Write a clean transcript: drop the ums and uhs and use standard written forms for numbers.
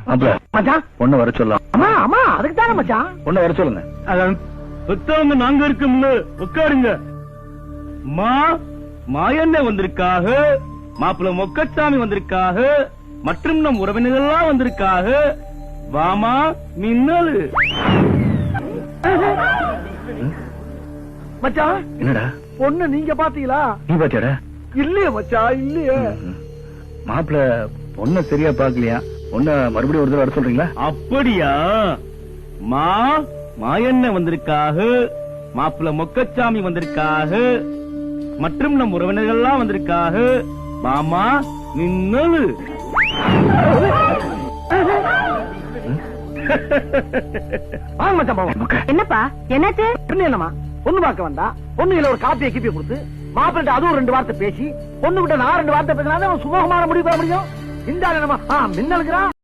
மச்சான் பொண்ணு வர சொல்லலாம். அம்மா அம்மா அதுக்கு தானே மச்சான். பொண்ணு வர சொல்லுங்க. புத்தவங்க நாங்க இருக்கும்னு உட்காருங்க. மாயண்ண வந்திருக்காக, மாப்பிள்ள மொக்கச்சாமி வந்திருக்காக, மற்றும் நம் உறவினர்கள்லாம் வந்திருக்காக. வாமா மின்னலு. மச்சான் என்னடா பொண்ணு நீங்க பாத்தீங்களா? நீ பாத்தியாடா? இல்லையே மச்சான் இல்லையே. மாப்பிள்ள பொண்ண சரியா பாக்கலையா? பொண்ண மறுபடியும் ஒரு தடவை வர சொல்றீங்களா? அப்படியா? மாயண்ண வந்திருக்காக, மாப்பிள்ள மொக்கச்சாமி வந்திருக்காக, மற்றும் நம் உறவினர்கள்லாம் வந்திருக்காக. மாமா மின்னலு. வாங்க மச்சான் போவோம். என்னப்பா என்னாச்சு? என்னமா பொண்ணு பார்க்க வந்தா பொண்ணுல ஒரு காப்பியை கிப்பி கொடுத்து மாப்பிள்ளை அதுவும் 2 வார்த்தை பேசி பொண்ணு கிட்ட நான் 2 வார்த்தை பேசினா சுமூகமான முடிவு பெற முடியும். இந்த மின்னலுக்குறான்.